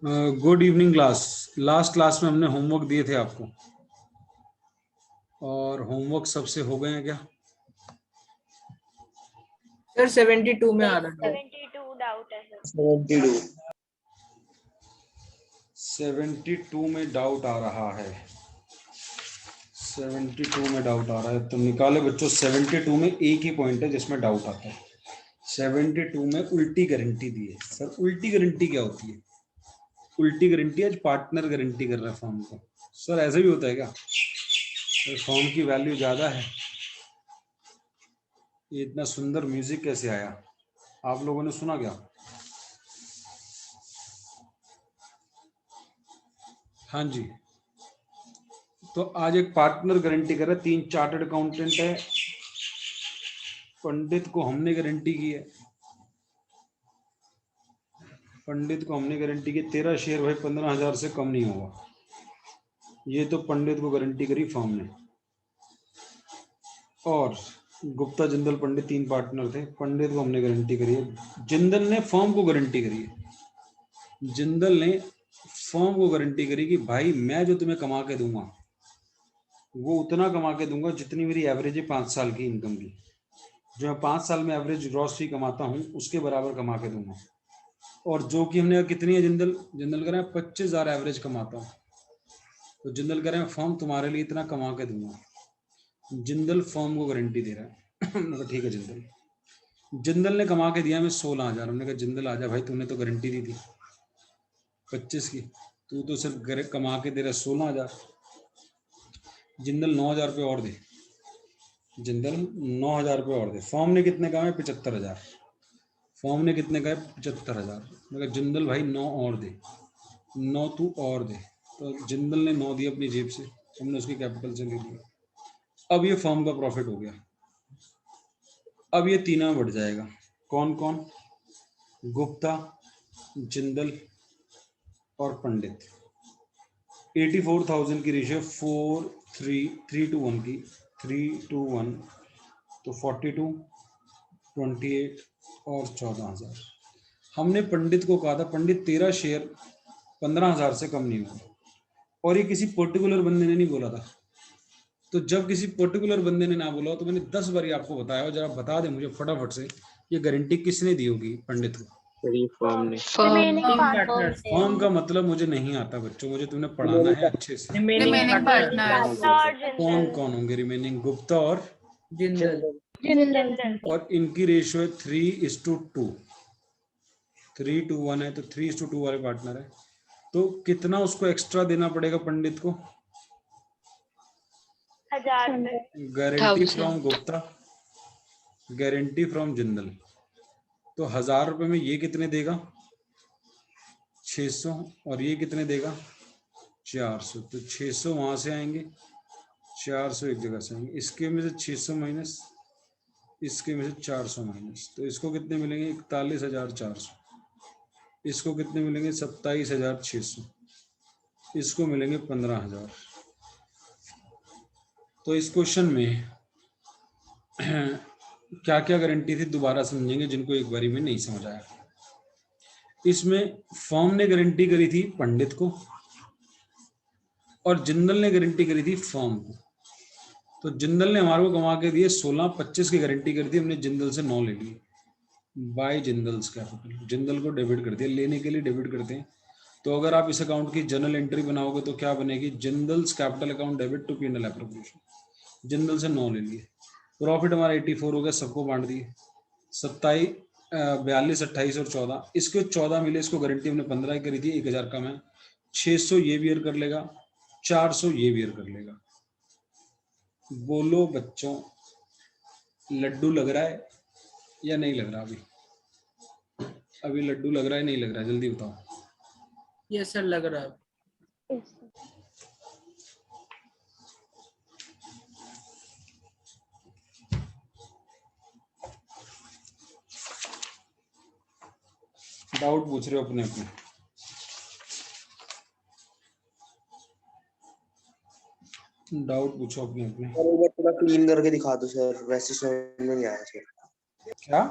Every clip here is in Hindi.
Good evening class. Last class में हमने होमवर्क दिए थे आपको, और होमवर्क सबसे हो गए हैं क्या? सर 72 में आ रहा है। 72 डाउट है सर। 72 में डाउट आ रहा है। 72 में डाउट आ रहा है तो निकाले बच्चों। 72 में एक ही पॉइंट है जिसमें डाउट आता है। 72 में उल्टी गारंटी दी है। सर उल्टी गारंटी क्या होती है? उल्टी गारंटी आज पार्टनर गारंटी कर रहा है फॉर्म को। सर ऐसे भी होता है क्या? तो फॉर्म की वैल्यू ज़्यादा है। ये इतना सुंदर म्यूजिक कैसे आया? आप लोगों ने सुना क्या? हाँ जी। तो आज एक पार्टनर गारंटी कर रहा है। 3 चार्टर्ड अकाउंटेंट है। पंडित को हमने गारंटी की है। पंडित को हमने गारंटी की। तेरा शेयर भाई 15,000 से कम नहीं होगा। ये तो पंडित को गारंटी करी फॉर्म ने। और गुप्ता जिंदल पंडित 3 पार्टनर थे। पंडित को हमने गारंटी करी है। जिंदल ने फॉर्म को गारंटी करी है। जिंदल ने फॉर्म को गारंटी करी कि भाई मैं जो तुम्हें कमा के दूंगा वो उतना कमा के दूंगा जितनी मेरी एवरेज है 5 साल की इनकम की। जो मैं 5 साल में एवरेज ग्रॉस फी कमाता हूँ उसके बराबर कमा के दूंगा। और जो कि हमने कितनी है, जिंदल कह रहे हैं 25,000 एवरेज कमाता हूँ। तो जिंदल कह रहे हैं फॉर्म तुम्हारे लिए इतना कमा के दूंगा। जिंदल फॉर्म को गारंटी दे रहा है। हमने कहा ठीक है जिंदल ने कमा के दिया हमें 16,000। हमने कहा जिंदल आजा भाई, तूने तो गारंटी दी थी 25 की, तू तो सिर्फ कमा के दे रहा 16,000। जिंदल 9,000 रुपये और दे। जिंदल 9,000 रुपये और दे। फॉर्म ने कितने कहा है? 75,000। फॉर्म ने कितने कहा? 75,000। मैं कहा जिंदल भाई 9 और दे, 9 तू और दे। तो जिंदल ने 9 दिया अपनी जेब से, हमने उसकी कैपिटल से ले लिया। अब ये फॉर्म का प्रॉफिट हो गया। अब ये तीनों में बढ़ जाएगा। कौन कौन? गुप्ता, जिंदल और पंडित। 84,000 की रेशियो 3:1 की, 3:1, तो 42, 28 और 14,000। हमने पंडित को कहा था पंडित तेरा शेयर 15,000 से कम नहीं होगा, और ये किसी पर्टिकुलर बंदे ने नहीं बोला था। तो जब किसी पर्टिकुलर बंदे ने ना बोला तो मैंने 10 बार आपको बताया। और जरा बता दे मुझे फटाफट से, ये गारंटी किसने दी होगी पंडित को? Remaining partner. फॉर्म का मतलब मुझे नहीं आता बच्चों, मुझे तुमने पढ़ाना है अच्छे से। रिमेनिंग पार्टनर और कौन जिंदल। कौन होंगे रिमेनिंग? गुप्ता और जिंदल। और इनकी रेशियो है 3:2। 3:1 है तो 3:2 वाले पार्टनर है। तो कितना उसको एक्स्ट्रा देना पड़ेगा पंडित को? 1,000 रुपये। Guarantee from Gupta, guarantee from Jindal. तो 1,000 रुपये में ये कितने देगा? 600। और ये कितने देगा? 400। तो 600 वहां से आएंगे, 400 एक जगह से आएंगे। इसके में से 600 माइनस, इसके में से 400 माइनस, तो इसको कितने मिलेंगे? 41,400। इसको कितने मिलेंगे? 27,600। इसको मिलेंगे 15,000। तो इस क्वेश्चन में क्या क्या गारंटी थी दोबारा समझेंगे, जिनको एक बारी में नहीं समझ आया। इसमें फॉर्म ने गारंटी करी थी पंडित को, और जिंदल ने गारंटी करी थी फॉर्म को। तो जिंदल ने हमारे को कमा के दिए 16, 25 की गारंटी कर दी। हमने जिंदल से 9 ले लिए बाय जिंदल्स कैपिटल। जिंदल को डेबिट कर दिया, लेने के लिए डेबिट करते हैं। तो अगर आप इस अकाउंट की जर्नल एंट्री बनाओगे तो क्या बनेगी? Jindal's capital account debit to P&L appropriation. Jindal से 9 ले लिए। प्रॉफिट हमारा 84 हो गया, सबको बांट दिए। 27, 42, 28 और 14। इसके 14 मिले, इसको गारंटी हमने 15 करी थी, 1,000 कम है। 600 ये बियर कर लेगा, 400 ये बियर कर लेगा। बोलो बच्चों, लड्डू लग रहा है या नहीं लग रहा? अभी लड्डू लग रहा है नहीं लग रहा? जल्दी बताओ। ये सर लग रहा है। डाउट पूछ रहे हो अपने अपने? डाउट पूछो अपने अपने। थोड़ा क्लीन करके दिखा दो सर, वैसे समझ में नहीं आया सर। क्या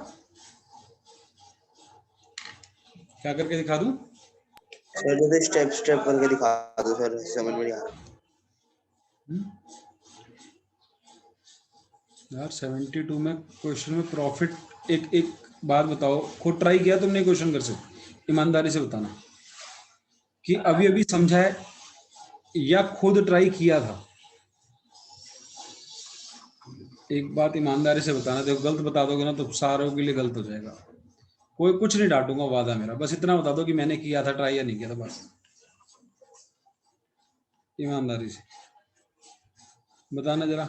क्या करके दिखा दूं? सर जैसे स्टेप स्टेप करके दिखा दो सर, समझ में नहीं आ रहा। यार 72 में क्वेश्चन में प्रॉफिट, एक एक बात बताओ, खुद ट्राई किया तुमने क्वेश्चन घर से? ईमानदारी से बताना कि अभी अभी समझा है या खुद ट्राई किया था। एक बात ईमानदारी से बताना, देखो गलत बता दोगे ना तो सारों के लिए गलत हो जाएगा। कोई कुछ नहीं डांटूंगा, वादा मेरा, बस इतना बता दो कि मैंने किया था ट्राई या नहीं किया था, बस ईमानदारी से बताना जरा।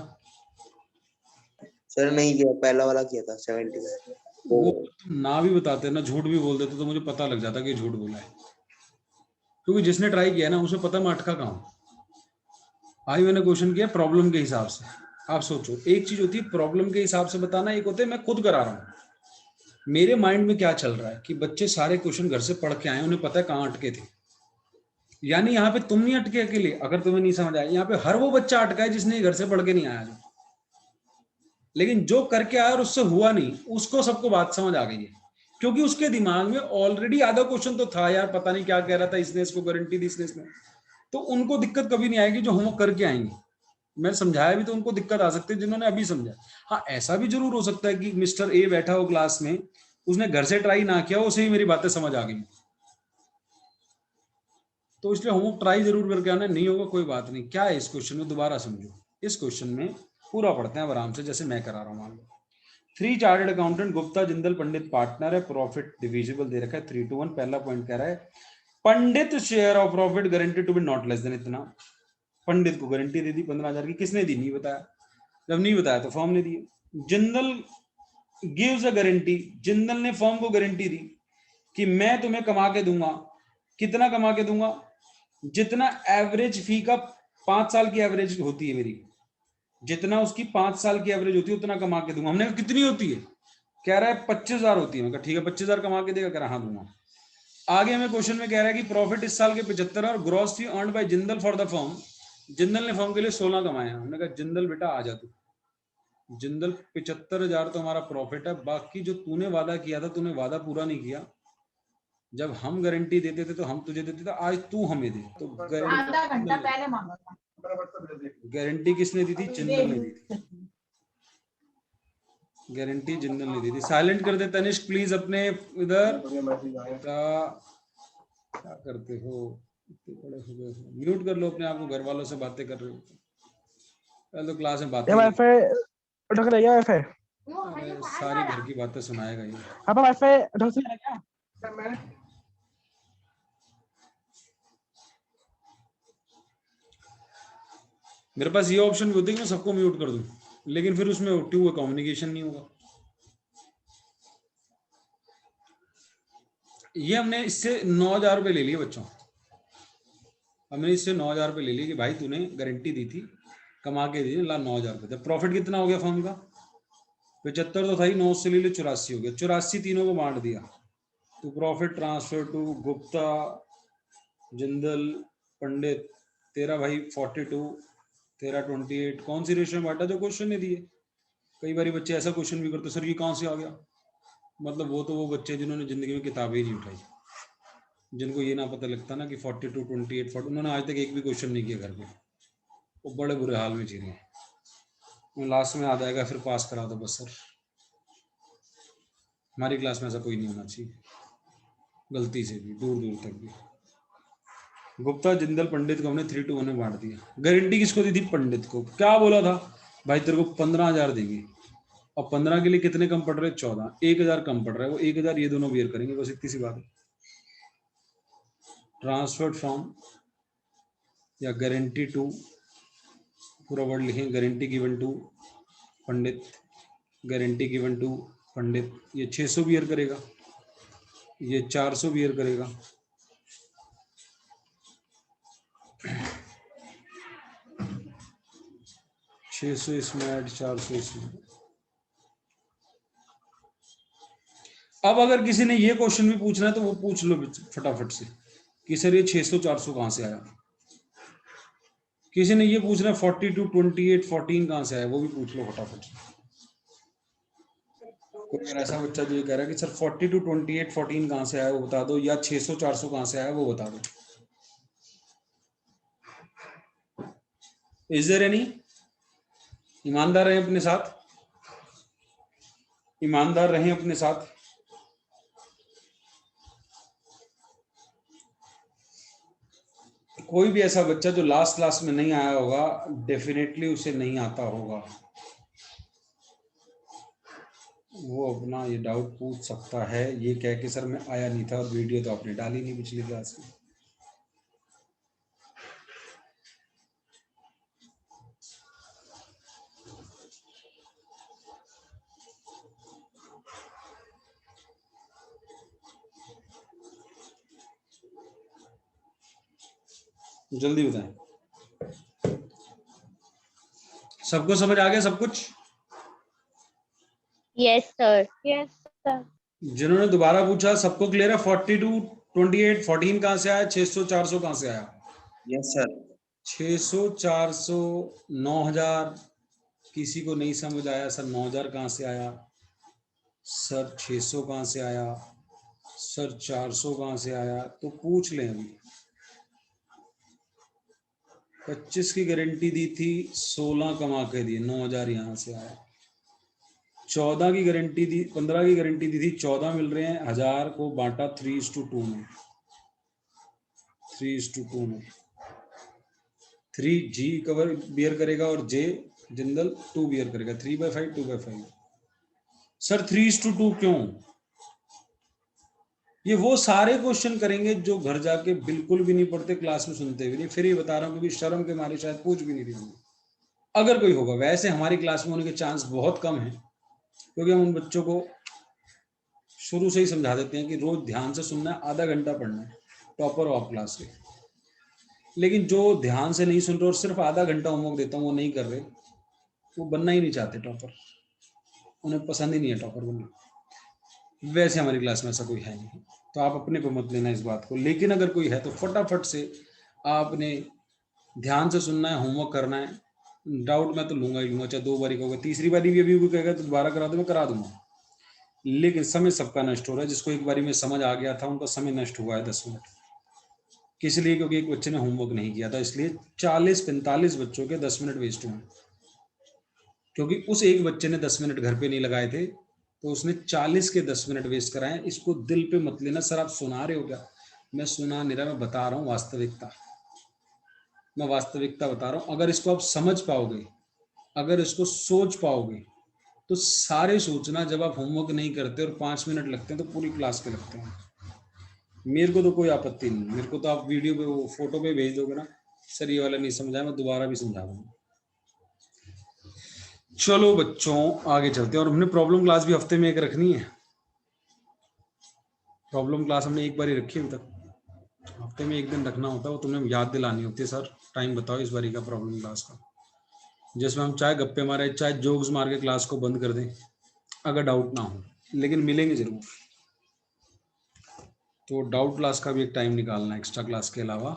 सर नहीं किया, पहला वाला किया था 70 में। वो तुम ना भी बताते ना, झूठ भी बोल देते तो मुझे पता लग जाता कि झूठ बोला है, क्योंकि जिसने ट्राई किया ना उसे पता मैं अटका कहाँ हूँ। भाई मैंने क्वेश्चन किया प्रॉब्लम के हिसाब से। आप सोचो, एक चीज होती है प्रॉब्लम के हिसाब से बताना, एक होता है मैं खुद करा रहा हूँ। मेरे माइंड में क्या चल रहा है कि बच्चे सारे क्वेश्चन घर से पढ़ के आए, उन्हें पता है कहाँ अटके थे। यानी यहाँ पे तुम नहीं अटके अकेले, अगर तुम्हें नहीं समझ आया, यहाँ पे हर वो बच्चा अटका है जिसने घर से पढ़ के नहीं आया। लेकिन जो करके आया और उससे हुआ नहीं, उसको सबको बात समझ आ गई है, क्योंकि उसके दिमाग में ऑलरेडी आधा क्वेश्चन तो था, यार पता नहीं क्या कह रहा था, इसने इसको गारंटी दी, इसने इसने। तो उनको दिक्कत कभी नहीं आएगी जो होमवर्क करके आएंगे। मैं समझाया भी तो उनको दिक्कत आ सकती है जिन्होंने अभी समझा। हाँ, ऐसा भी जरूर हो सकता है कि मिस्टर ए बैठा हो क्लास में, उसने घर से ट्राई ना किया, उसे ही मेरी बातें समझ आ गई, तो इसलिए होमवर्क ट्राई जरूर करके आना। नहीं होगा कोई बात नहीं। क्या है इस क्वेश्चन में, दोबारा समझो। इस क्वेश्चन में पूरा पढ़ते हैं आराम से, जैसे मैं करा रहा हूँ। मान लो 3 chartered accountant Gupta Jindal Pandit partner है, प्रॉफिट डिविजिबल दे रखा है 3:1। पहला पॉइंट कह रहा है Pandit share of profit guarantee to be not less than इतना। पंडित को गारंटी दे दी 15,000 की, किसने दी? नहीं बताया। जब नहीं बताया तो फॉर्म ने दी। Jindal gives a guarantee, Jindal ने फॉर्म को गारंटी दी कि मैं तुम्हें कमा के दूंगा। कितना कमा के दूंगा? जितना एवरेज फी का 5 साल की एवरेज होती है मेरी, जितना उसकी 5 साल की एवरेज होती है उतना कमा के दूंगा। हमने कहा कितनी होती है? कह रहा है 25,000 होती है। मैं कहा ठीक है 25,000 कमा के देगा? कह रहा हाँ दूंगा। आगे हमें क्वेश्चन में कह रहा है कि प्रॉफिट इस साल के 75 और gross fee earned by Jindal for the firm. Jindal ने फर्म के लिए 16 कमाया। हमने कहा जिंदल बेटा आ जा तू, जिंदल 75,000 तो हमारा प्रॉफिट है, बाकी जो तूने वादा किया था, तूने वादा पूरा नहीं किया। जब हम गारंटी देते थे तो हम तुझे देते थे, आज तू हमें दे। तो आधा घंटा पहले मांगा था। गारंटी किसने दी थी? जिंदल ने दी थी। गारंटी जिंदल ने दी थी। साइलेंट कर दे तनिष्क प्लीज अपने इधर। क्या करते हो, इतने बड़े हो गए हो। म्यूट कर लो अपने आप को, घर वालों से बातें कर रहे हो। पहले तो क्लास में बातें वाईफाई ढक रहा है वाईफाई। अरे सारी घर की बातें सुनाएगा ये। अब वाईफाई ढक से है क्या? मेरे पास ये ऑप्शन भी होती है कि मैं सबको म्यूट कर दूं, लेकिन फिर उसमें उठी हुआ कम्युनिकेशन नहीं होगा। ये हमने इससे 9,000 रुपये ले लिए बच्चों। हमने इससे 9,000 रुपये ले लिए कि भाई तूने गारंटी दी थी, कमा के दी, ला 9,000 रुपये। जब प्रॉफिट कितना हो गया फर्म का? 75 तो था ही, 9 से ले ली 84 हो गया। 84 तीनों को बांट दिया तो profit transfer to Gupta Jindal Pandit. तेरा भाई 42, तेरा 28। कौन सी रेशियो में बांटा? जो क्वेश्चन ने दिए। कई बार बच्चे ऐसा क्वेश्चन भी करते, सर ये कहाँ से आ गया? मतलब वो तो वो बच्चे जिन्होंने जिंदगी में किताबें ही नहीं उठाई, जिनको ये ना पता लगता ना कि 42, 28, 40, उन्होंने आज तक एक भी क्वेश्चन नहीं किया घर पे, वो बड़े बुरे हाल में जी रहे हैं। लास्ट में आ जाएगा फिर पास करा दो बस। सर हमारी क्लास में ऐसा कोई नहीं होना चाहिए, गलती से भी, दूर दूर तक भी। गुप्ता जिंदल पंडित को हमने 3:1 में बांट दिया। गारंटी किसको दी थी? पंडित को। क्या बोला था? भाई तेरे को 15,000 देंगे, और 15 के लिए कितने कम पड़ रहे? 14। 1,000 कम पड़ रहा है, वो 1,000 ये दोनों बेयर करेंगे, बस इतनी सी बात है। ट्रांसफर्ड फ्रॉम या गारंटी टू, पूरा वर्ड लिखेंगे, guarantee given to Pandit, guarantee given to Pandit. ये 600 बियर करेगा, ये 400 बियर करेगा। इसमें ऐड 400 इसमें। अब अगर किसी ने ये क्वेश्चन भी पूछना है तो वो पूछ लो फटाफट से कि सर ये 600 400 कहां से आया। किसी ने ये पूछना है 42, 28, 14 कहां से आया, वो भी पूछ लो फटाफट से। कोई अगर ऐसा बच्चा जो ये कह रहा है कि सर 40 to 28 14 कहाँ से आया वो बता दो, या 600 400 कहाँ से आया वो बता दो। Is there any? ईमानदार रहें अपने साथ, ईमानदार रहें अपने साथ। कोई भी ऐसा बच्चा जो लास्ट क्लास में नहीं आया होगा, डेफिनेटली उसे नहीं आता होगा, वो अपना ये डाउट पूछ सकता है ये कह के सर मैं आया नहीं था और वीडियो तो आपने डाली नहीं पिछली क्लास में। जल्दी बताएं। सबको समझ आ गया सब कुछ? Yes, sir. Yes, sir. जिन्होंने दोबारा पूछा सबको क्लियर है? 40 to 28 14 कहाँ से आया, 600 400 कहाँ से आया? Yes sir. 600 400 9000, किसी को नहीं समझ आया सर 9000 कहाँ से आया, सर 600 कहाँ से आया, सर 400 कहाँ से आया, तो पूछ लें। अभी 25 की गारंटी दी थी, 16 कमा के दिए, 9000 यहाँ से आया। 14 की गारंटी दी, 15 की गारंटी दी थी, 14 मिल रहे हैं, 1000 को बांटा 3:2 में, 3:2 में 3 जी कवर बियर करेगा और जे जिंदल 2 बियर करेगा, 3/5 2/5। सर 3:2 क्यों? ये वो सारे क्वेश्चन करेंगे जो घर जाके बिल्कुल भी नहीं पढ़ते, क्लास में सुनते भी नहीं, फिर ये बता रहा हूँ क्योंकि शर्म के मारे शायद पूछ भी नहीं रही होंगे। अगर कोई होगा, वैसे हमारी क्लास में होने के चांस बहुत कम है, क्योंकि हम उन बच्चों को शुरू से ही समझा देते हैं कि रोज ध्यान से सुनना है, आधा घंटा पढ़ना है, टॉपर हो आप क्लास के। लेकिन जो ध्यान से नहीं सुन रहे और सिर्फ आधा घंटा होमवर्क देता हूँ वो नहीं कर रहे, वो बनना ही नहीं चाहते टॉपर, उन्हें पसंद ही नहीं है टॉपर बनना। वैसे हमारी क्लास में ऐसा कोई है नहीं, तो आप अपने को मत लेना इस बात को। लेकिन अगर कोई है तो फटाफट से आपने ध्यान से सुनना है, होमवर्क करना है। डाउट मैं तो लूंगा ही लूंगा, चाहे 2 बारी कहोगे, तीसरी बारी भी अभी कोई कहेगा तो दोबारा करा दो, मैं करा दूंगा। लेकिन समय सबका नष्ट हो रहा है। जिसको एक बारी में समझ आ गया था उनका समय नष्ट हुआ है 10 मिनट, किस लिए? क्योंकि एक बच्चे ने होमवर्क नहीं किया था, इसलिए 40-45 बच्चों के 10 मिनट वेस्ट हुए। क्योंकि उस एक बच्चे ने 10 मिनट घर पे नहीं लगाए थे, तो उसने 40 के 10 मिनट वेस्ट कराए। इसको दिल पे मत लेना, सर आप सुना रहे हो क्या? मैं सुना नहीं रहा, मैं बता रहा हूँ वास्तविकता, मैं वास्तविकता बता रहा हूँ। अगर इसको आप समझ पाओगे, अगर इसको सोच पाओगे, तो सारे सोचना जब आप होमवर्क नहीं करते और 5 मिनट लगते हैं तो पूरी क्लास के लगते हैं। मेरे को तो कोई आपत्ति नहीं, मेरे को तो आप वीडियो पे वो फोटो पे भेज दोगे ना, सर ये वाला नहीं समझाया, मैं दोबारा भी समझा दूंगा। चलो बच्चों आगे चलते हैं। और हमने प्रॉब्लम क्लास भी हफ्ते में एक रखनी है। प्रॉब्लम क्लास हमने एक बार ही रखी अभी तक, हफ्ते में एक दिन रखना होता है, वो तुम्हें याद दिलानी होती है। सर टाइम बताओ इस बारी का प्रॉब्लम क्लास का, जिसमें हम चाहे गप्पे मारे, चाहे जोक्स मार के क्लास को बंद कर दें, अगर डाउट ना हो, लेकिन मिलेंगे जरूर। तो डाउट क्लास का भी एक टाइम निकालना एक्स्ट्रा क्लास के अलावा,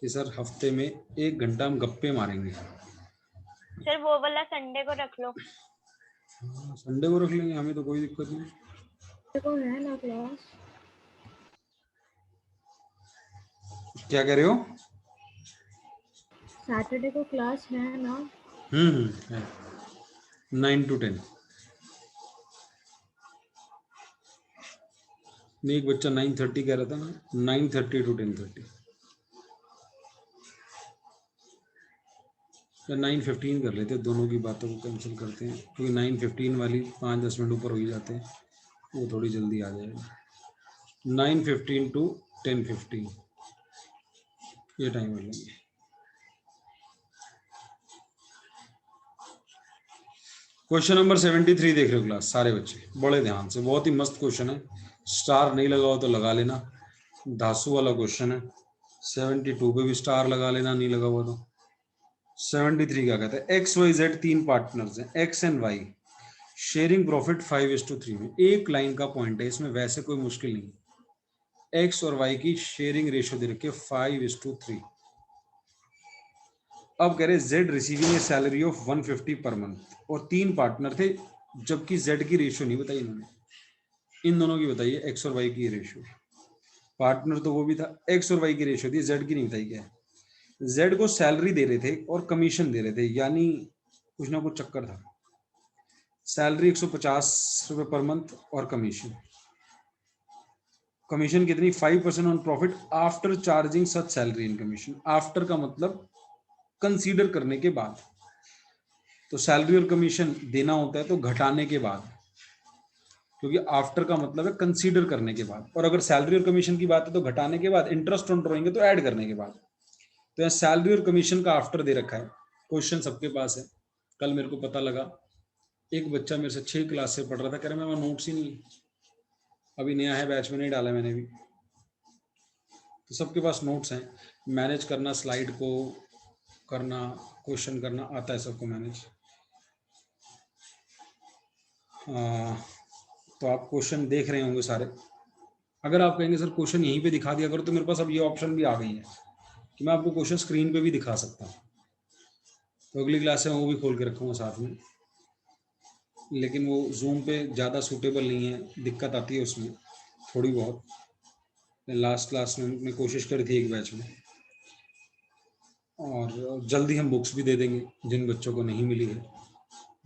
कि सर हफ्ते में 1 घंटा हम गप्पे मारेंगे। सर वो वाला संडे को रख लो। संडे को रख लेंगे, हमें तो कोई दिक्कत नहीं। को है ना क्लास, क्या कह रहे हो? सैटरडे को क्लास है ना? है 9 to 10। नहीं, एक बच्चा 9:30 कह रहा था ना, 9:30 to 10:30 या 9:15 कर लेते हैं। दोनों की बातों को कैंसिल करते हैं, क्योंकि 9:15 वाली 5-10 मिनट ऊपर हो ही जाते हैं, वो थोड़ी जल्दी आ जाएगी। 9:15 to 10:15 ये टाइम कर लेंगे। क्वेश्चन नंबर 73 देख रहे हो क्लास सारे बच्चे, बड़े ध्यान से, बहुत ही मस्त क्वेश्चन है। स्टार नहीं लगा हो तो लगा लेना, धासु वाला क्वेश्चन है। 72 पे भी स्टार लगा लेना, नहीं लगा हुआ तो। 73 क्या कहता है? XYZ 3 पार्टनर्स हैं, X and Y, sharing profit 5:3 में। एक लाइन का पॉइंट है इसमें, वैसे कोई मुश्किल नहीं। X और Y की शेयरिंग रेशियो दे रखी है 5:3। अब कह रहे Z receiving A salary of 150 per month, और 3 पार्टनर थे जबकि z की रेशियो नहीं बताई इन्होंने, इन दोनों की बताई है, x और y की रेशियो। पार्टनर तो वो भी था, x और y की रेशियो थी, z की नहीं बताई क्या है। z को सैलरी दे रहे थे और कमीशन दे रहे थे, यानी कुछ ना कुछ चक्कर था। सैलरी 150 रुपए पर मंथ और कमीशन कितनी, 5% on profit after charging such salary and commission. After का मतलब कंसीडर करने के बाद, तो सैलरी और कमीशन देना होता है तो घटाने के बाद, क्योंकि आफ्टर का मतलब है कंसीडर करने के बाद, और अगर सैलरी और कमीशन की बात है तो घटाने के बाद, इंटरेस्ट ऑन ड्रॉइंग है तो ऐड करने के बाद। तो यहाँ सैलरी और कमीशन का आफ्टर दे रखा है। क्वेश्चन सबके पास है। कल मेरे को पता लगा एक बच्चा मेरे से 6 क्लास से पढ़ रहा था, कह रहा मैं नोट्स ही नहीं, अभी नया है बैच में नहीं डाला मैंने भी। तो सबके पास नोट्स हैं, मैनेज करना, स्लाइड को करना, क्वेश्चन करना आता है सबको मैनेज। तो आप क्वेश्चन देख रहे होंगे सारे। अगर आप कहेंगे सर क्वेश्चन यहीं पे दिखा दिया करो, तो मेरे पास अब ये ऑप्शन भी आ गई है कि मैं आपको क्वेश्चन स्क्रीन पे भी दिखा सकता हूँ। तो अगली क्लास में वो भी खोल के रखूँगा साथ में, लेकिन वो जूम पे ज़्यादा सूटेबल नहीं है, दिक्कत आती है उसमें थोड़ी बहुत। लास्ट क्लास में मैं कोशिश करी थी एक बैच में, और जल्दी हम बुक्स भी दे देंगे जिन बच्चों को नहीं मिली है।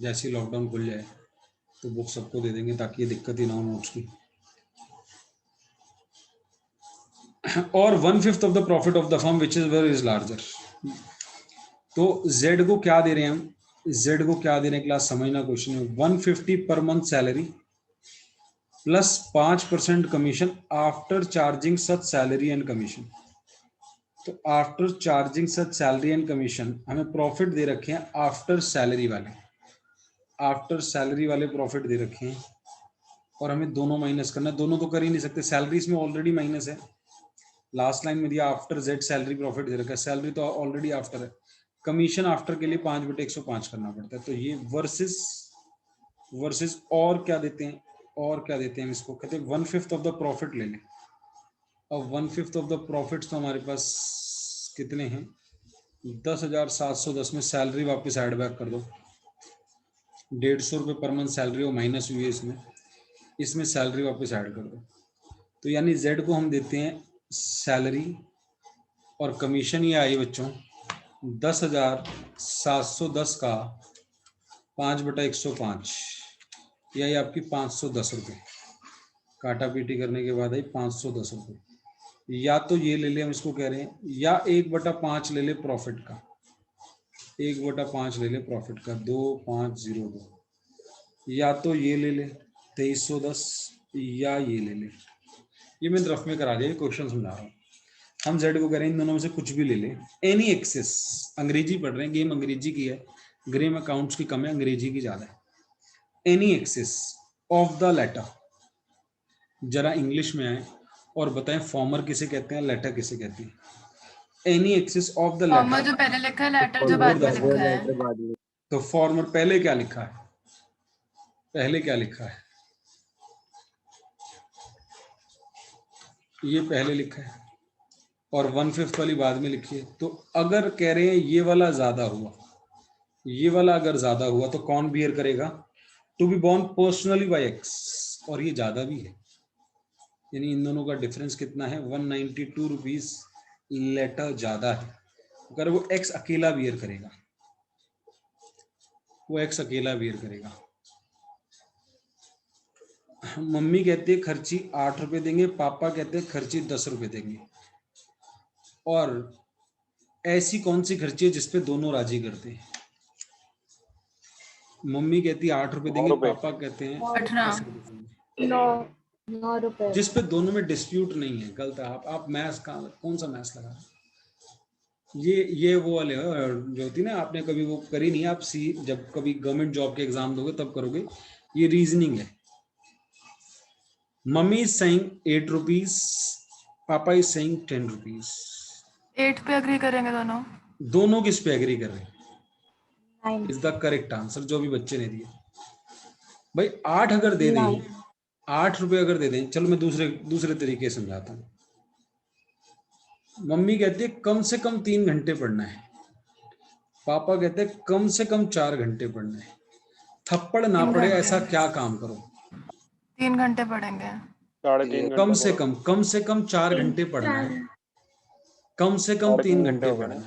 जैसे ही लॉकडाउन खुल जाए तो बुक सबको दे देंगे, ताकि ये दिक्कत ही ना हो नोट्स की। और 1/5 of the profit of the firm which is where is larger. तो z को क्या दे रहे हैं हम, z को क्या दे रहे हैं क्लास, समझना क्वेश्चन है। 150 per month salary plus 5% commission after charging such salary and commission. तो after charging such salary and commission हमें प्रॉफिट दे रखे हैं आफ्टर सैलरी वाले, आफ्टर सैलरी वाले प्रॉफिट दे रखे हैं, और हमें दोनों माइनस करना है। दोनों तो कर ही नहीं सकते, सैलरी इसमें ऑलरेडी माइनस है। लास्ट लाइन में दिया आफ्टर z सैलरी प्रॉफिट दे रखा है, सैलरी तो ऑलरेडी आफ्टर है। कमीशन आफ्टर के लिए 5/105 करना पड़ता है। तो ये वर्सेस और क्या देते हैं, और क्या देते हैं हम इसको, कहते हैं 1/5 ऑफ द प्रॉफिट ले लें। अब 1/5 ऑफ द प्रॉफिट तो हमारे पास कितने हैं, 10,710 में सैलरी वापस ऐड बैक कर दो, 150 रुपये पर मंथ सैलरी वो माइनस हुई है इसमें सैलरी वापस ऐड कर दो। तो यानी z को हम देते हैं सैलरी और कमीशन, ये आई बच्चों 10,710 का 5/105, यही आपकी 510 रुपये, काटा पीटी करने के बाद आई 510 रुपये। या तो ये ले ले, हम इसको कह रहे हैं, या 1/5 ले ले प्रॉफिट का, 1/5 ले ले प्रॉफिट का, 2502, या तो ये ले ले 2310, या ये ले ले। ये मैंने रफ में करा दिया, क्वेश्चन समझा रहा हूँ। हम z को कह रहे हैं इन दोनों में से कुछ भी ले ले, एनी एक्सेस। अंग्रेजी पढ़ रहे हैं, गेम अंग्रेजी की है, ग्रे में अकाउंट्स की कम है, अंग्रेजी की ज्यादा है। Any excess of the latter, जरा इंग्लिश में आए और बताएं फॉर्मर किसे कहते हैं, लेटर किसे कहते हैं। Any excess of the former latter, जो पहले लिखा है, लेटर जो बाद में लिखा है। तो फॉर्मर पहले क्या लिखा है, पहले क्या लिखा है, ये पहले लिखा है, और 1/5 वाली बाद में लिखी है। तो अगर कह रहे हैं ये वाला ज्यादा हुआ, ये वाला अगर ज्यादा हुआ तो कौन बियर करेगा, to be borne personally by x, और ये ज्यादा भी है, यानी इन दोनों का डिफरेंस कितना है, 192 रुपीज लेटर ज्यादा है। अगर वो x अकेला बियर करेगा, वो x अकेला बियर करेगा। मम्मी कहते हैं खर्ची 8 रुपए देंगे, पापा कहते हैं खर्ची 10 रुपए देंगे। और ऐसी कौन सी खर्ची है जिसपे दोनों राजी करते हैं, मम्मी कहती है 8 रुपए देंगे, पापा कहते हैं 10 रुपए देंगे। 9 रुपए। जिसपे दोनों में डिस्प्यूट नहीं है, गलत है। आप मैथ्स का कौन सा मैथ्स लगा रहे हैं? ये वो वाले जो होती ना, आपने कभी वो करी नहीं, आप जब कभी गवर्नमेंट जॉब के एग्जाम दोगे तब करोगे। ये रीजनिंग है। मम्मी इज सेइंग 8 रुपीज, पापा इज सेइंग 10 रुपीज। 8 पे अग्री करेंगे दोनों। दोनों किस पे एग्री कर रहे हैं, 9। इज द करेक्ट आंसर जो भी बच्चे ने दिए। भाई 8 अगर दे दें, 8 रुपए अगर दे दें, चलो मैं दूसरे तरीके से समझाता हूँ। मम्मी कहती है कम से कम 3 घंटे पढ़ना है, पापा कहते हैं कम से कम 4 घंटे पढ़ना है। थप्पड़ ना 3 पड़े घंटे। ऐसा क्या काम करो? 3 घंटे पढ़ेंगे। 3.5 घंटे कम से कम 4 घंटे पढ़ना है, कम से कम 3 घंटे पढ़ना है।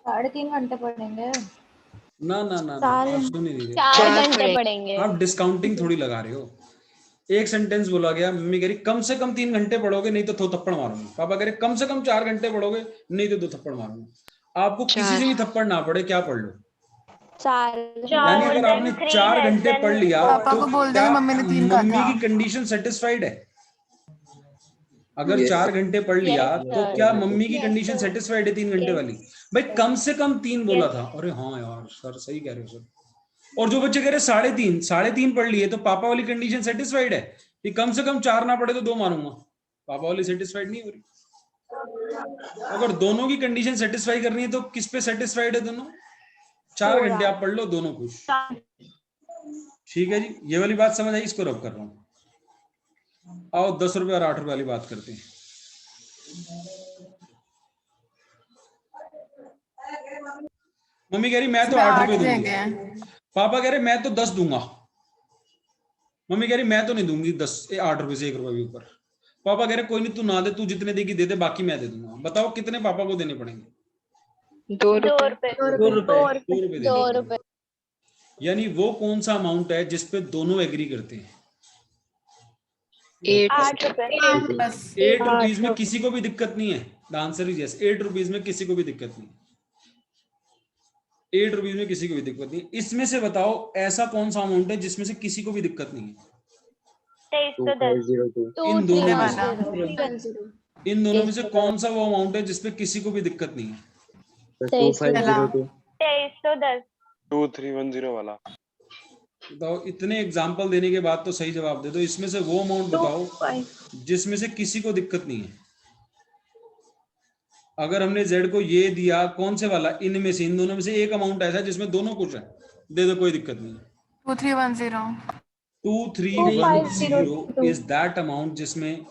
3.5 घंटे पढ़ेंगे। ना ना ना ना, आप सुन ही नहीं रहे, 4 घंटे पढ़ेंगे। आप डिस्काउंटिंग थोड़ी लगा रहे हो। एक सेंटेंस बोला गया, मम्मी कह रही कम से कम 3 घंटे पढ़ोगे नहीं तो 2 थप्पड़ मारूंगी। पापा कह रहे कम से कम 4 घंटे पढ़ोगे नहीं तो 2 थप्पड़ मारूंगा। आपको किसी से भी थप्पड़ ना पड़े, क्या पढ़ लो? 4 यानी अगर आपने 4 घंटे पढ़ लिया पापा तो को बोल क्या देंगे मम्मी ने 3 कहा मम्मी था। की कंडीशन सेटिस्फाइड है? अगर Yes, 4 घंटे पढ़ लिया Yes, तो sir. क्या मम्मी की कंडीशन सेटिस्फाइड है 3 घंटे वाली? भाई कम से कम 3 बोला था। अरे हाँ यार सर सही कह रहे हो सर। और जो बच्चे कह रहे 3.5 पढ़ लिए, तो पापा वाली कंडीशन सेटिस्फाइड है कि कम से कम 4 ना पढ़े तो 2 मारूंगा। पापा वाली सेटिस्फाइड नहीं हो रही। अगर दोनों की कंडीशन सेटिस्फाई करनी है तो किस पे सेटिस्फाइड है दोनों? 4 घंटे आप पढ़ लो, दोनों खुश। ठीक है जी, ये वाली बात समझ आई, इसको रब कर रहा हूं। आओ 10 रुपए और 8 रुपए वाली बात करते हैं। मम्मी कह रही मैं तो 8 रुपए दूंगी, देंगे। पापा कह रहे मैं तो 10 दूंगा। मम्मी कह रही मैं तो नहीं दूंगी 8 रुपए से 1 रुपए भी ऊपर। पापा कह रहे कोई नहीं, तू ना दे, तू जितने देगी दे दे, बाकी मैं दे दूंगा। बताओ कितने पापा को देने पड़ेंगे? 2 रुपए। 2 रुपए। 2 रुपए 2 देने रुपए। पड़ेंगे। यानी वो कौन सा अमाउंट है जिसपे दोनों एग्री करते हैं? 8 रुपए। बस 8 रुपीज में किसी को भी दिक्कत नहीं है। The answer is yes, 8 rupees में किसी को भी दिक्कत नहीं है। 8 रुपीज में किसी को भी दिक्कत नहीं। इसमें से बताओ ऐसा कौन सा अमाउंट है जिसमें से किसी को भी दिक्कत नहीं है? 2310। इन दोनों में वाला। से, इन दोनों में से कौन सा वो अमाउंट है जिसपे किसी को भी दिक्कत नहीं है? 2310। 2310 वाला। बताओ, इतने एग्जाम्पल देने के बाद तो सही जवाब दे दो। इसमें से वो अमाउंट बताओ जिसमें से किसी को दिक्कत नहीं है। अगर हमने Z को ये दिया, कौन से वाला? इनमें से, इन दोनों में से एक अमाउंट ऐसा है जिसमें दोनों कुछ है, दे दो, कोई दिक्कत नहीं है। 2310। 2310 इज दैट अमाउंट जिसमें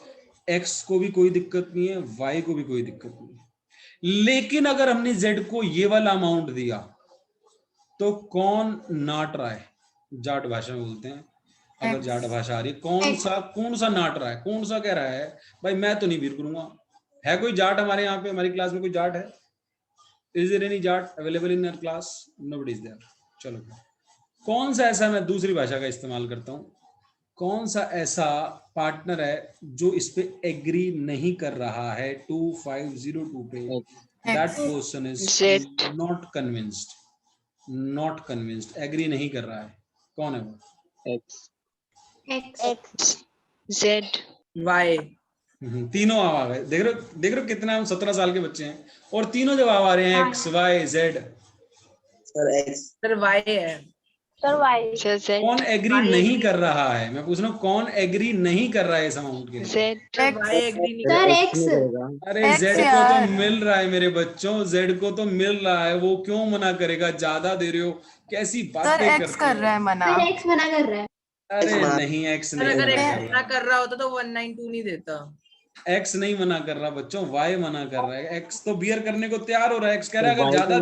X को भी कोई दिक्कत नहीं है, Y को भी कोई दिक्कत नहीं है। लेकिन अगर हमने Z को ये वाला अमाउंट दिया तो कौन नाट रहा है? जाट भाषा में बोलते हैं, अगर जाट भाषा आ रही है, कौन सा नाट रहा है? कौन सा कह रहा है भाई मैं तो नहीं वीर करूंगा? है कोई जाट हमारे यहाँ पे, हमारी क्लास में कोई जाट है? Is there any Jat available in your class? Nobody is there. चलो, कौन सा ऐसा, मैं दूसरी भाषा का इस्तेमाल करता हूँ, कौन सा ऐसा पार्टनर है जो इस पे एग्री नहीं कर रहा है 2502 पे? That person is not convinced, agree नहीं कर रहा है। कौन है वो? X। Z। Y। तीनों आ गए। देख रहे हो कितना हम 17 साल के बच्चे हैं और तीनों जवाब आ रहे हैं X, Y, Z। Sir X। Sir Y है। Sir Y। Sir Z। कौन एग्री नहीं कर रहा है? मैं पूछ रहा हूँ कौन एग्री नहीं कर रहा है इस अमाउंट के लिए? Z। Y एग्री नहीं कर रहा। X। अरे X Z को यार। तो मिल रहा है मेरे बच्चों, Z को तो मिल रहा है, वो क्यों मना करेगा? ज्यादा दे रहे हो, कैसी सर बातें X करते कर हो? रहा है मना। X मना कर रहा है। अरे नहीं, X सर नहीं अगर मना X कर मना रहा, कर रहा होता तो 192 नहीं देता। X नहीं मना कर रहा बच्चों, Y मना कर रहा है। X तो बियर करने को तैयार हो रहा है। X कह रहा है अगर ज्यादा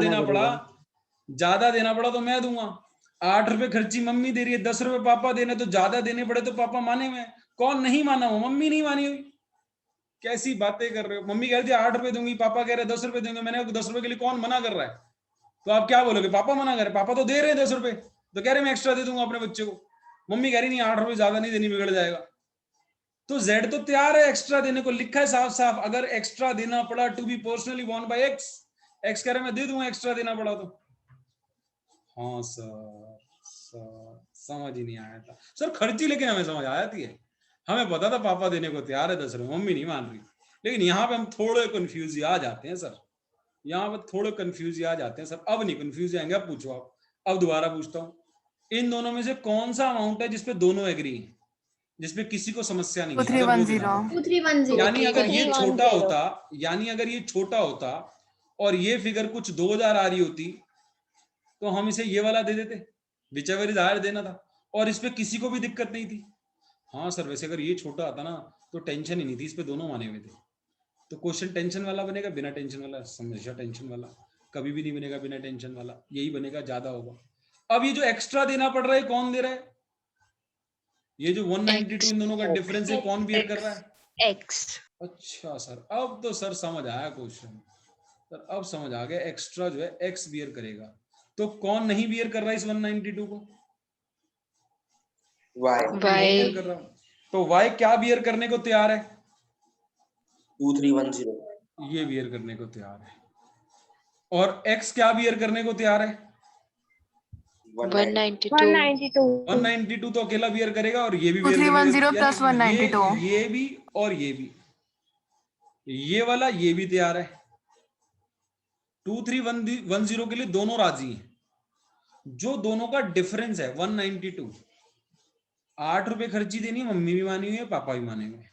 देना पड़ा तो मैं दूंगा। 8 रुपए खर्ची मम्मी दे रही है, 10 रुपए पापा देने, तो ज्यादा देने पड़े तो पापा माने हुए। कौन नहीं माना हो? मम्मी नहीं मानी हुई। कैसी बातें कर रहे हो? मम्मी कह रही थी 8 रुपए दूंगी, पापा कह रहे 10 रुपए देंगे। मैंने 10 रुपए के लिए कौन मना कर रहा है? तो आप क्या बोलोगे? पापा मना कर रहे? पापा तो दे रहे हैं 10 रुपए, तो कह रहे मैं एक्स्ट्रा दे दूंगा अपने बच्चे को। मम्मी कह रही नहीं 8 रुपए ज्यादा नहीं देनी, बिगड़ जाएगा। तो Z तो तैयार है एक्स्ट्रा देने को, लिखा है साफ साफ, अगर एक्स्ट्रा देना पड़ा to be personally won by X। X कह रहे मैं दे दूंगा एक्स्ट्रा देना पड़ा तो। हाँ सर समझ ही नहीं आया था सर। खर्ची लेकिन हमें समझ आया थी, हमें पता था पापा देने को तैयार है 10 रुपए, मम्मी नहीं मान रही। लेकिन यहाँ पे हम थोड़े कंफ्यूज आ जाते हैं सर, यहाँ पे थोड़े कंफ्यूज आ जाते हैं सर। अब नहीं कंफ्यूज आएंगे, अब पूछो आप। अब दोबारा पूछता हूँ, इन दोनों में से कौन सा अमाउंट है जिसपे दोनों एग्री हैं, जिसपे किसी को समस्या नहीं है? 2310। यानी अगर ये छोटा होता, यानी अगर ये छोटा होता और ये फिगर कुछ 2000 आ रही होती तो हम इसे ये वाला दे देते, whichever is higher देना था, और इस पे किसी को भी दिक्कत नहीं थी। हाँ सर, वैसे अगर ये छोटा आता ना तो टेंशन ही नहीं थी, इस पे दोनों माने हुए थे। तो क्वेश्चन टेंशन वाला बनेगा, बिना टेंशन वाला? हमेशा टेंशन वाला, कभी भी नहीं बनेगा बिना टेंशन वाला, यही बनेगा, ज्यादा होगा। अब ये जो एक्स्ट्रा देना पड़ रहा है कौन दे रहा है? ये जो 192 इन दोनों का डिफरेंस है कौन बियर कर रहा है? एक्स। अच्छा सर, अब तो सर समझ आया क्वेश्चन सर, अब समझ आ गया। एक्स्ट्रा जो है एक्स बियर करेगा, तो कौन नहीं बियर कर रहा है इस 192 को? वाई बियर कर रहा हूं। तो वाई क्या बियर करने को तैयार है? 2310 ये बियर करने को तैयार है। और एक्स क्या बियर करने को तैयार है? 192 तो अकेला बियर करेगा, और ये भी बियर 2310 करेगा, plus 192 ये भी और ये भी, ये वाला ये भी तैयार है। 2310 के लिए दोनों राजी हैं। जो दोनों का डिफरेंस है 192, 8 रुपए खर्ची देनी है, मम्मी भी मानी हुई है, पापा भी माने हुए हैं।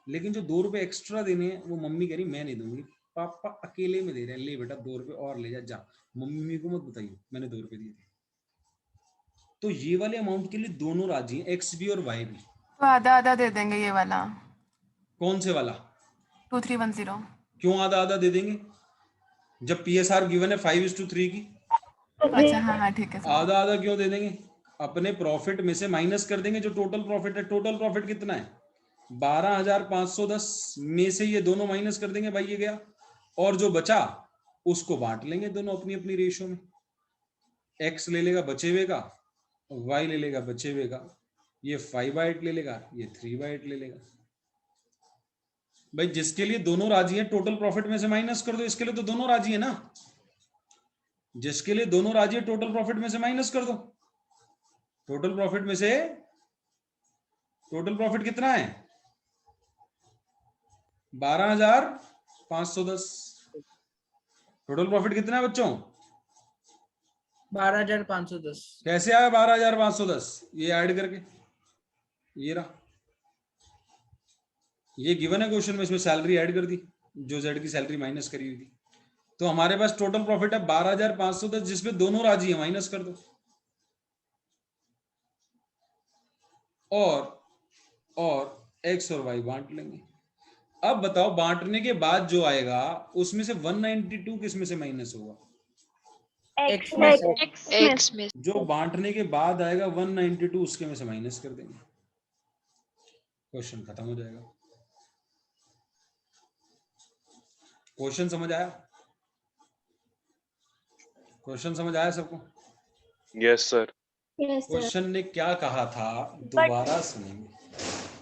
लेकिन जो 2 रुपए एक्स्ट्रा देने हैं वो मम्मी कह रही मैं नहीं दूंगी, पापा अकेले में दे रहे हैं, ले बेटा 2 रुपए और ले जा, मम्मी को मत बताइए मैंने 2 रुपए दिए थे। तो ये वाले अमाउंट के लिए दोनों राजी हैं, एक्स भी और वाई भी। तो आधा आधा दे देंगे ये वाला कौन से वाला? 2310। क्यों आधा आधा दे देंगे जब पीएसआर गिवन है 5:3 की? अच्छा हाँ ठीक है सर। आधा आधा क्यों दे देंगे? अपने प्रॉफिट में से माइनस कर देंगे जो टोटल प्रॉफिट है। टोटल प्रॉफिट कितना है? 12,510 में से ये दोनों माइनस कर देंगे भाई, ये गया, और जो बचा उसको बांट लेंगे दोनों अपनी अपनी रेशो में। एक्स ले लेगा बचे हुए का, वाई ले लेगा बचे हुए का, ये 5/8 ले लेगा, ये 3/8 ले लेगा। भाई जिसके लिए दोनों राजी हैं टोटल प्रॉफिट में से माइनस कर दो, इसके लिए तो दोनों राजी है ना। जिसके लिए दोनों राजी है टोटल प्रॉफिट में से माइनस कर दो। टोटल प्रॉफिट में से, टोटल प्रॉफिट कितना है? 12,510। टोटल प्रॉफिट कितना है बच्चों? 12,510। कैसे आया 12,510? ये ऐड करके, ये रहा, ये गिवन है क्वेश्चन में, इसमें सैलरी ऐड कर दी, जो जेड की सैलरी माइनस करी हुई थी। तो हमारे पास टोटल प्रॉफिट है 12,510, जिसमें दोनों राजी है, माइनस कर दो। और एक्स और वाई बांट लेंगे। अब बताओ बांटने के बाद जो आएगा उसमें से 192 किस में से माइनस होगा? एक्स में से। एक्स में। जो बांटने के बाद आएगा 192 उसके में से माइनस कर देंगे, क्वेश्चन खत्म हो जाएगा। क्वेश्चन समझ आया? क्वेश्चन समझ आया सबको? Yes sir. क्वेश्चन ने क्या कहा था दोबारा सुनेंगे।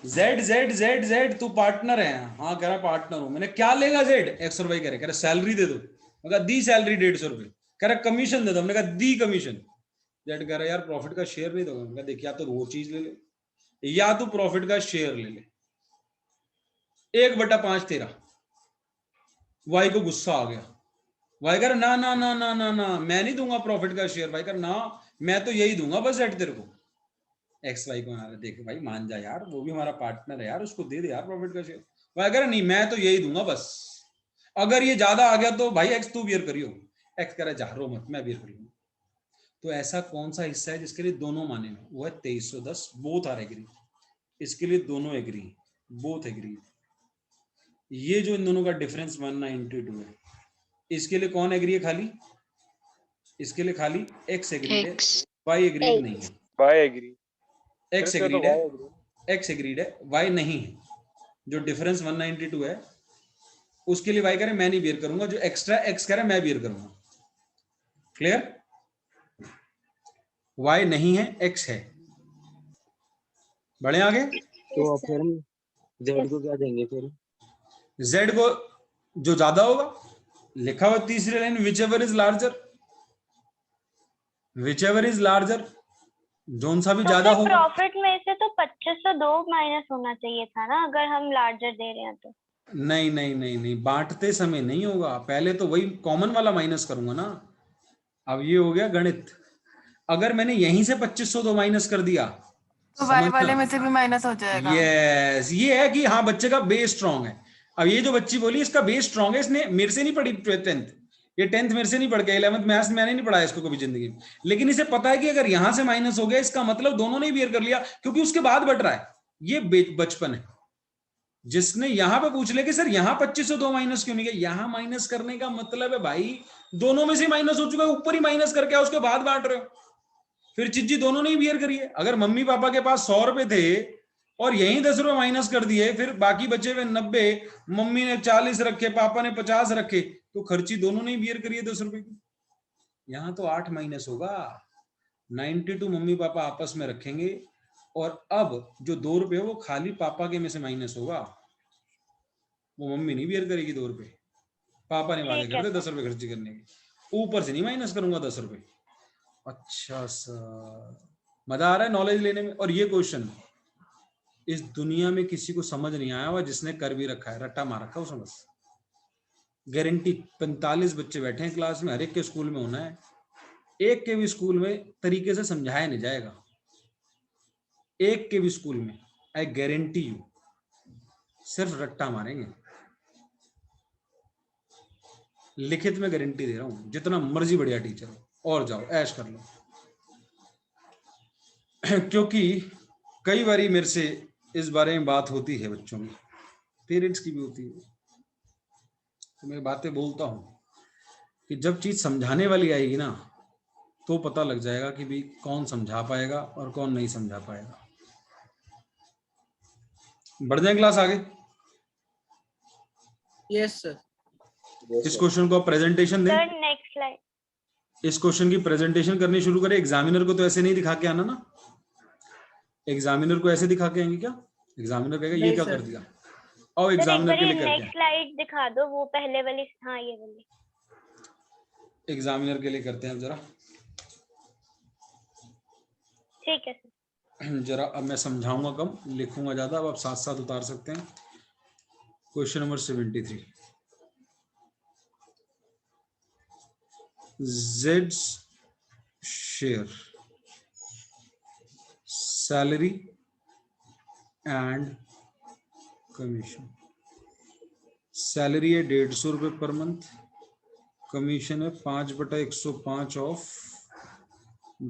जेड जेड जेड जेड तू पार्टनर है? हाँ कह रहा पार्टनर हूं। मैंने क्या लेगा जेड? एक्स और वाई कह रहा सैलरी दे दो। मैं कहा दी सैलरी 150 रुपए। कह रहा कमीशन दे दो। मैंने कहा दी कमीशन। जेड कह रहा यार प्रॉफिट का शेयर नहीं दोगे। मैंने कहा देख या तो वो चीज ले ले या तो प्रॉफिट का शेयर ले ले। 1/5 तेरा। वाई को गुस्सा आ गया। वाई कह रहा ना ना ना ना ना ना मैं नहीं दूंगा प्रॉफिट का शेयर। वाई कह रहा ना मैं तो यही दूंगा बस जेड तेरे को। एक्स वाई को आ रहा देख भाई मान जा यार, वो भी हमारा पार्टनर है यार, उसको दे दे यार प्रॉफिट का शेयर। वाई कह रहा नहीं मैं तो यही दूंगा बस, अगर ये ज्यादा आ गया तो भाई एक्स तू बियर करियो। एक्स कह रहा जा रो मत मैं बियर करूंगा। तो ऐसा कौन सा हिस्सा है जिसके लिए दोनों माने में? वो है 2310। Both are agree. इसके लिए दोनों एग्री, बोथ एग्री। ये जो इन दोनों का डिफरेंस 192 है, इसके लिए कौन एग्री है? खाली इसके लिए खाली एक्स एग्री है, वाई एग्री नहीं है। Y agree. एक्स एग्रीड है, एक्स एग्रीड है, वाई नहीं है। जो डिफरेंस 192 है उसके लिए वाई कह रहे मैं नहीं बियर करूंगा, जो एक्स्ट्रा एक्स कह रहे मैं बियर करूंगा। क्लियर? वाई नहीं है, एक्स है। बढ़े आगे। तो फिर हम जेड को क्या देंगे? फिर जेड को जो ज्यादा होगा, लिखा हुआ तीसरी line which ever is larger, which ever is larger, zone सा भी ज्यादा होगा। प्रॉफिट में से तो 2502 माइनस होना चाहिए था ना, अगर हम लार्जर दे रहे हैं तो। नहीं नहीं नहीं नहीं, बांटते समय नहीं होगा, पहले तो वही कॉमन वाला माइनस करूंगा ना। अब ये हो गया गणित। अगर मैंने यहीं से 2502 माइनस कर दिया तो वाई वाले में से भी माइनस हो जाएगा। यस, ये है कि हाँ बच्चे का बेस स्ट्रांग है। अब ये जो बच्ची बोली इसका बेस स्ट्रांग है, इसने मेरे से नहीं पढ़ी 10th, ये 10th मेरे से नहीं पढ़ के 11th मैथ्स मैंने नहीं पढ़ाया इसको कभी जिंदगी में, लेकिन इसे पता है कि अगर यहां से माइनस हो गया इसका मतलब दोनों ने बियर कर लिया, क्योंकि उसके बाद बढ़ रहा है। ये बचपन है। जिसने यहां पे पूछ ले कि सर यहां 2502 माइनस क्यों नहीं गया, यहां माइनस करने का मतलब है भाई दोनों में से माइनस हो चुका है, ऊपर ही माइनस करके उसके बाद बांट रहे हो। फिर चिज्जी दोनों ने ही बियर करी है। अगर मम्मी पापा के पास 100 रुपए थे और यही 10 रुपए माइनस कर दिए, फिर बाकी बचे हुए 90, मम्मी ने 40 रखे, पापा ने 50 रखे, तो खर्ची दोनों ने ही बियर करी है 10 रुपए की। यहाँ तो 8 माइनस होगा, 92 मम्मी पापा आपस में रखेंगे, और अब जो 2 रुपए वो खाली पापा के में से माइनस होगा, वो मम्मी नहीं बियर करेगी 2 रुपए, पापा ने वादे कर दे 10 रुपए खर्ची करने के, ऊपर से नहीं माइनस करूंगा 10 रुपए। अच्छा सर, मजा आ रहा है नॉलेज लेने में। और ये क्वेश्चन इस दुनिया में किसी को समझ नहीं आया हुआ, जिसने कर भी रखा है, रट्टा मार रखा है उसने बस। गारंटी 45 बच्चे बैठे हैं क्लास में, हर एक के स्कूल में होना है, एक के भी स्कूल में तरीके से समझाया नहीं जाएगा, एक के भी स्कूल में, आई गारंटी यू, सिर्फ रट्टा मारेंगे। लिखित में गारंटी दे रहा हूं, जितना मर्जी बढ़िया टीचर हो, और जाओ ऐश कर लो। क्योंकि कई बारी मेरे से इस बारे में बात होती है, बच्चों की, पेरेंट्स की भी होती है, तो मैं बातें बोलता हूं कि जब चीज समझाने वाली आएगी ना, तो पता लग जाएगा कि भी कौन समझा पाएगा और कौन नहीं समझा पाएगा। बढ़ जाए क्लास आगे। Yes, sir. इस क्वेश्चन को आप प्रेजेंटेशन दें। Sir next slide. इस क्वेश्चन की प्रेजेंटेशन करनी शुरू करें। एग्जामिनर को तो ऐसे नहीं दिखा के आना ना, एग्जामिनर को ऐसे दिखा के आएंगे क्या? एग्जामिनर कहेगा ये नहीं क्या सर। कर दिया। और एग्जामिनर के लिए करते नेक्स्ट हैं, स्लाइड दिखा दो, वो पहले वाली, हाँ ये वाली। एग्जामिनर के लिए करते हैं अब जरा। ठीक है सर। जरा अब मैं समझाऊंगा कम, लिखूंगा ज्यादा, अब आप साथ साथ उतार सकते हैं। Question number 73, Z's share salary and commission। Salary है 150 रुपए पर मंथ, कमीशन है 5/105 ऑफ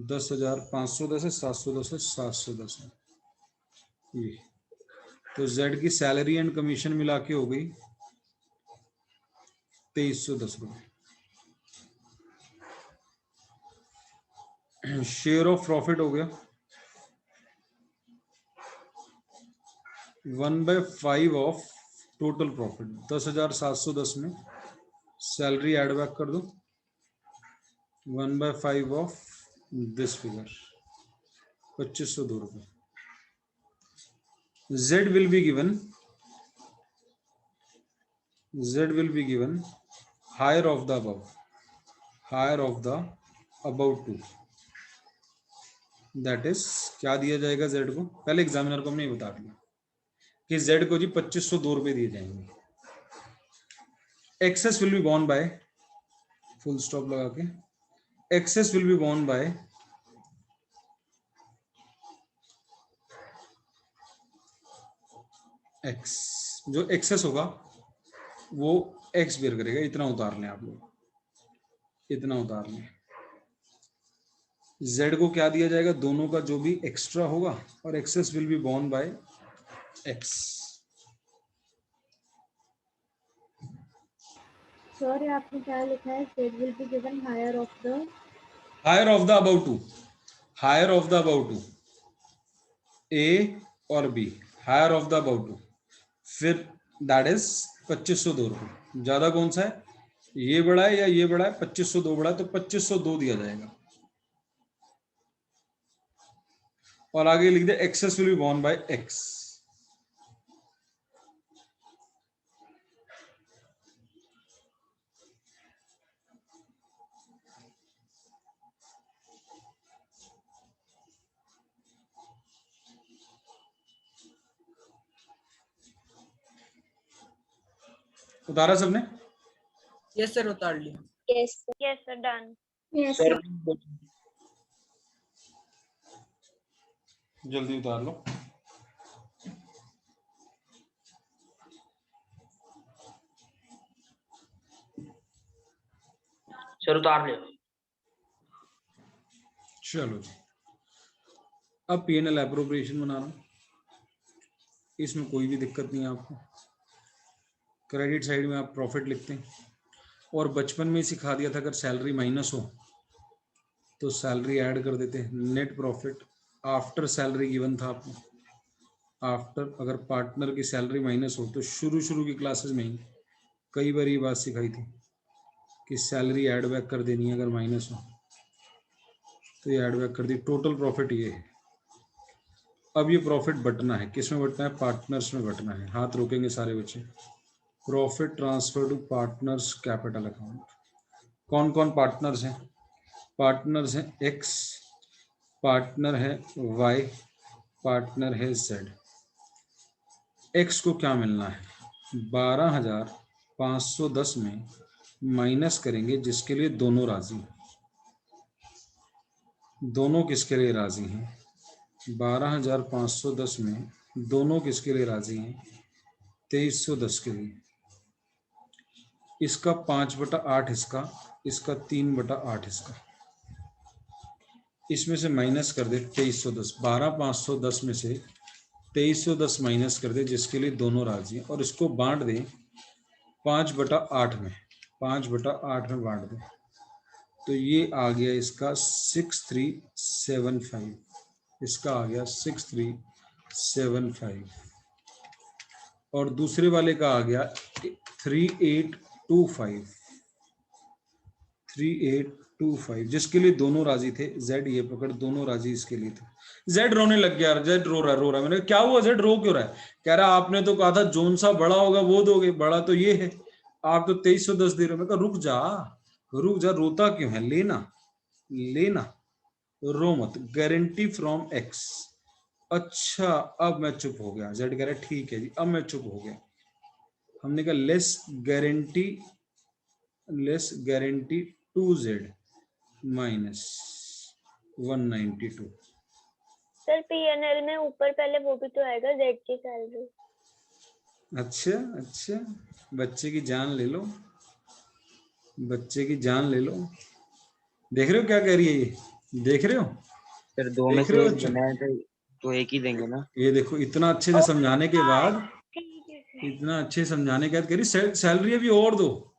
10,510 है, 710 है, 710 है ये। तो जेड की सैलरी एंड कमीशन मिला के हो गई 2310 रुपए। शेयर ऑफ प्रॉफिट हो गया 1/5 ऑफ टोटल प्रॉफिट, 10,710 में सैलरी एड बैक कर दो, 1/5 ऑफ दिस फिगर 2502 रुपए। Z will be given higher of the above two, that is क्या दिया जाएगा Z को? पहले एग्जामिनर को हमने बता दिया कि Z को जी 2502 रुपए दिए जाएंगे। Excess will be borne by, full stop लगा के, excess will be borne by X। जो एक्सेस होगा वो X बेयर करेगा। इतना उतार लें आप लोग, इतना उतार लें। Z को क्या दिया जाएगा? दोनों का जो भी एक्स्ट्रा होगा, और excess will be borne by X। Sir ये आपने क्या लिखा है? Z will be given higher of the above two, higher of the above two, A और B, higher of the above two, फिर दैट इज 2502 रुपए। ज्यादा कौन सा है, ये बड़ा है या ये बड़ा है? 2502 बड़ा है, तो 2502 दिया जाएगा। और आगे लिख दे excess will be borne by X। उतारा सबने? Yes, sir. उतार लिया। Yes sir, done. yes sir जल्दी उतार लो। सर उतार लिया। चलो जी, अब P&L एप्रोप्रिएशन बना रहा हूं, इसमें कोई भी दिक्कत नहीं है आपको। क्रेडिट साइड में आप प्रॉफिट लिखते हैं, और बचपन में ही सिखा दिया था अगर सैलरी माइनस हो तो सैलरी ऐड कर देते हैं। Net profit after salary given था आपको। आफ्टर अगर पार्टनर की सैलरी माइनस हो तो शुरू की क्लासेस में ही कई बार ये बात सिखाई थी कि सैलरी ऐड बैक कर देनी है अगर माइनस हो तो ये ऐड बैक कर दी। टोटल प्रॉफिट ये है। अब ये प्रॉफिट बटना है, किस में बटना है? पार्टनर्स में बटना है। हाथ रोकेंगे सारे बच्चे। Profit transfer to partners capital account. कौन कौन पार्टनर्स हैं? पार्टनर्स हैं एक्स, पार्टनर है वाई, पार्टनर है जेड। एक्स को क्या मिलना है? 12,510 में माइनस करेंगे जिसके लिए दोनों राजी। दोनों किसके लिए राजी हैं? 12,510 में दोनों किसके लिए राजी हैं? 2310 के लिए। इसका 5/8 इसका, इसका 3/8 इसका। इसमें से माइनस कर दे 2310। 12,510 में से 2310 माइनस कर दे जिसके लिए दोनों राजी हैं, और इसको बांट दें 5/8 में। 5/8 में बांट दें तो ये आ गया इसका 6375। इसका आ गया 6375 और दूसरे वाले का आ गया 3825। 3825 जिसके लिए दोनों राजी थे। जेड ये पकड़, दोनों राजी इसके लिए थे। जेड रोने लग गया। जेड रो रहा। मैंने क्या हुआ जेड, रो क्यों रहा है? कह रहा आपने तो कहा था जोन सा बड़ा होगा वो दोगे, बड़ा तो ये है, आप तो 2310 दे रहे हो। मैं कहा रुक जा, रोता क्यों है? लेना, रो मत। Guarantee from x. अच्छा अब मैं चुप हो गया। जेड कह रहा ठीक है जी, अब मैं चुप हो गया। हमने कहा less guarantee to Z minus 192। Sir PNL में ऊपर पहले वो भी तो आएगा, जेड की सैलरी। अच्छा, बच्चे की जान ले लो, देख रहे हो क्या कह रही है ये? देख रहे हो? सर दो में से एक देना है तो एक ही देंगे ना। ये देखो इतना अच्छे से समझाने के बाद, ठीक है सर। इतना अच्छे समझाने के बाद कह रही सैलरी अभी और दो।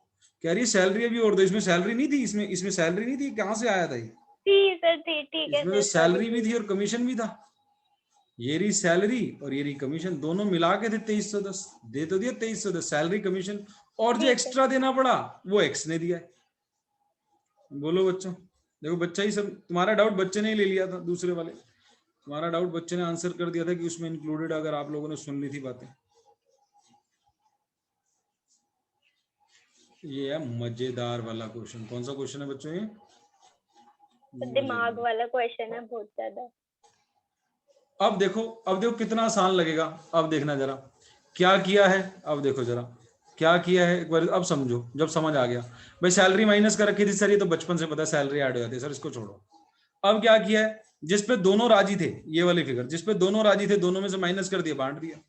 कह रही सैलरी अभी और दो। इसमें सैलरी नहीं थी, इसमें सैलरी नहीं थी। कहाँ से आया था ये? ठीक है ठीक है इसमें तो सर, सैलरी भी थी और कमीशन भी था। ये रही सैलरी और ये रही कमीशन, दोनों मिला के थे 2310। दे तो दिया 2310 सैलरी कमीशन, और जो एक्स्ट्रा देना पड़ा वो एक्स ने दिया है। बोलो बच्चों, देखो बच्चा ही सब, तुम्हारा डाउट बच्चे ने ही ले लिया था। दूसरे वाले तुम्हारा डाउट बच्चे ने आंसर कर दिया था कि उसमें इंक्लूडेड, अगर आप लोगों ने सुन ली थी बातें। ये है मजेदार वाला क्वेश्चन। कौन सा क्वेश्चन है बच्चों ये? दिमाग वाला क्वेश्चन है बहुत ज्यादा। अब देखो कितना आसान लगेगा। अब देखना जरा क्या किया है। अब देखो जरा क्या किया है एक बार, अब समझो। जब समझ आ गया भाई सैलरी माइनस कर रखी थी सर, ये तो बचपन से पता है सैलरी ऐड हो जाती है सर, इसको छोड़ो। अब क्या किया है, जिसपे दोनों राजी थे, ये वाली फिगर जिसपे दोनों राजी थे, दोनों में से माइनस कर दिया, बांट दिया।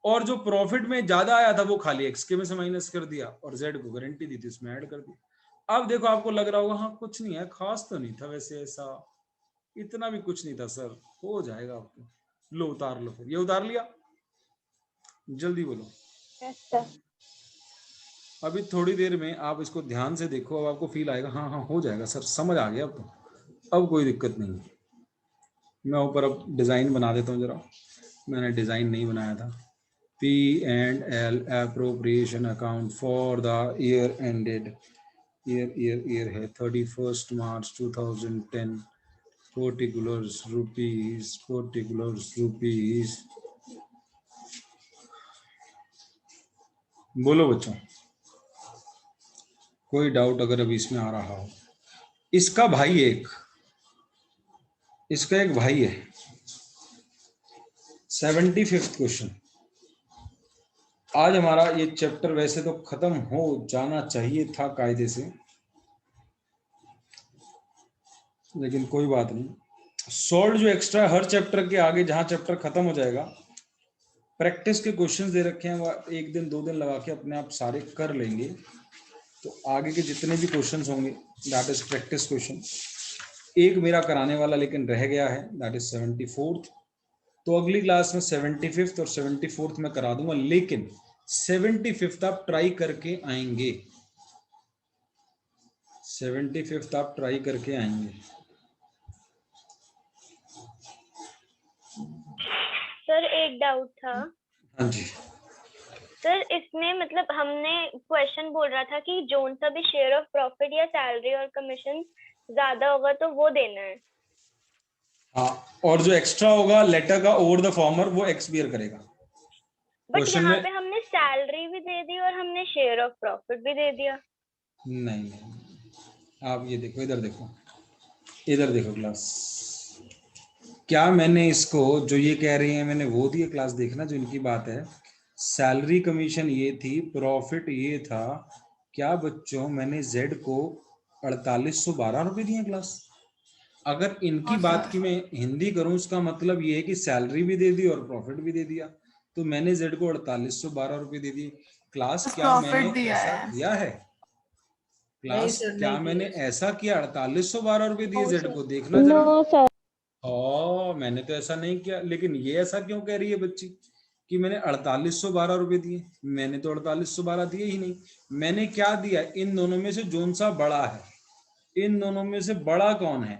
और जो प्रॉफिट में ज्यादा आया था वो खाली एक्स के में से माइनस कर दिया, और जेड को गारंटी दी थी उसमें ऐड कर दिया। अब देखो आपको लग रहा होगा हाँ कुछ नहीं है, खास तो नहीं था वैसे, ऐसा इतना भी कुछ नहीं था सर, हो जाएगा आपको। लो उतार लो, फिर ये उतार लिया, जल्दी बोलो। अभी थोड़ी देर में आप इसको ध्यान से देखो, अब आपको फील आएगा हाँ हो जाएगा सर, समझ आ गया अब तो, अब कोई दिक्कत नहीं। मैं ऊपर अब डिजाइन बना देता हूँ जरा, मैंने डिजाइन नहीं बनाया था। P&L appropriation account for the year ended, year है 31st March 2010, particulars rupees। बोलो बच्चों, कोई डाउट अगर अभी इसमें आ रहा हो। इसका भाई एक भाई है। 75th question. आज हमारा ये चैप्टर वैसे तो खत्म हो जाना चाहिए था कायदे से, लेकिन कोई बात नहीं। सॉल्व जो एक्स्ट्रा हर चैप्टर के आगे, जहां चैप्टर खत्म हो जाएगा, प्रैक्टिस के क्वेश्चंस दे रखे हैं, वो 1 दिन 2 दिन लगा के अपने आप सारे कर लेंगे। तो आगे के जितने भी क्वेश्चंस होंगे दैट इज प्रैक्टिस क्वेश्चन। एक मेरा कराने वाला लेकिन रह गया है, दैट इज 74th। तो अगली क्लास में 75th और 74th में करा दूंगा, लेकिन 75th आप ट्राई करके आएंगे। 75th आप ट्राई करके आएंगे। सर एक डाउट था हाँ जी, सर, इसमें मतलब हमने क्वेश्चन बोल रहा था कि जोन सा भी शेयर ऑफ प्रॉफिट या सैलरी और कमीशन ज्यादा होगा तो वो देना है, हाँ, और जो एक्स्ट्रा होगा लेटर का ओवर द फॉर्मर वो एक्स बियर करेगा। बट क्वेश्चन यहाँ में पे हमने सैलरी भी दे दी और हमने शेयर ऑफ प्रॉफिट भी दे दिया। नहीं, आप ये देखो, इधर देखो, इधर देखो क्लास, क्या मैंने इसको जो ये कह रही है मैंने वो दिए क्लास, देखना जो इनकी बात है। सैलरी कमीशन ये थी, प्रॉफिट ये था, क्या बच्चों मैंने जेड को 4812 रुपए दिए क्लास। अगर इनकी हाँ, बात सर। की मैं हिंदी करूं, उसका मतलब ये है कि सैलरी भी दे दी और प्रॉफिट भी दे दिया, तो मैंने जेड को 4812 रुपए दे दिए क्लास। बस क्या मैंने प्रॉफिट दिया ऐसा है। किया है नहीं क्लास? सर, क्या नहीं मैंने दिया। ऐसा किया 4812 रुपए दिए नो जेड सर। को? देखना जरा। No sir. मैंने तो ऐसा नहीं किया, लेकिन ये ऐसा क्यों कह रही है बच्ची कि मैंने 4812 रुपए दिए? मैंने तो 4812 दिए ही नहीं। मैंने क्या दिया? इन दोनों में से जोन सा बड़ा है, इन दोनों में से बड़ा कौन है?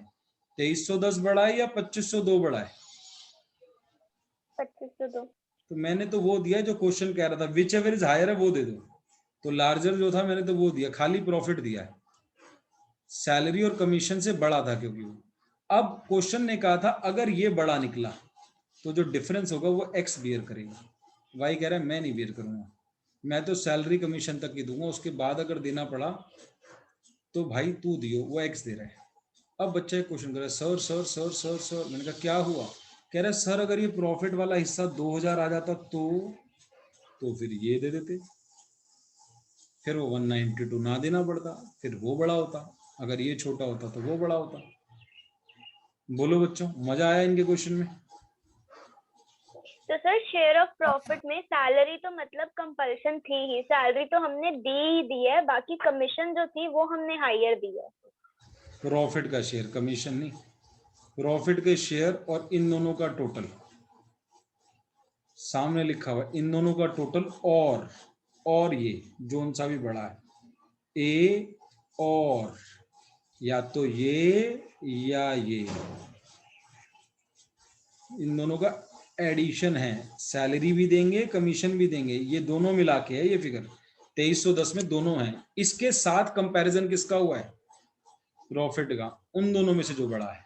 2310 बड़ा है या 2502 बड़ा है? 2502। तो मैंने तो वो दिया जो क्वेश्चन कह रहा था, विच एवर इज हायर है वो दे दो। तो लार्जर जो था मैंने तो वो दिया, खाली प्रॉफिट दिया है, सैलरी और कमीशन से बड़ा था क्योंकि वो। अब क्वेश्चन ने कहा था अगर ये बड़ा निकला तो जो डिफरेंस होगा वो एक्स बियर करेगा। वाई कह रहा है मैं नहीं बियर करूंगा, मैं तो सैलरी कमीशन तक ही दूंगा, उसके बाद अगर देना पड़ा तो भाई तू दियो, वो एक्स दे रहा है। अब बच्चा क्वेश्चन कर रहा है, sir sir sir sir sir, मैंने कहा क्या हुआ? कह रहा है सर अगर ये प्रॉफिट वाला हिस्सा 2000 आ जाता तो फिर ये दे देते, फिर वो 192 ना देना पड़ता, फिर वो बड़ा होता, अगर ये छोटा होता तो वो बड़ा होता। बोलो बच्चों, मजा आया इनके क्वेश्चन में? तो सर शेयर ऑफ प्रॉफिट में सैलरी तो मतलब कंपल्सन थी ही, सैलरी तो हमने दी ही दी है, बाकी कमीशन जो थी वो हमने हायर दी है। प्रॉफिट का शेयर, कमीशन नहीं, प्रॉफिट के शेयर और इन दोनों का टोटल सामने लिखा हुआ, इन दोनों का टोटल, और ये जोन सा भी बड़ा है, ए और या तो ये या ये, इन दोनों का एडिशन है। सैलरी भी देंगे कमीशन भी देंगे, ये दोनों मिला के है ये फिगर 2310 में दोनों हैं। इसके साथ कंपैरिजन किसका हुआ है? प्रॉफिट का, उन दोनों में से जो बड़ा है।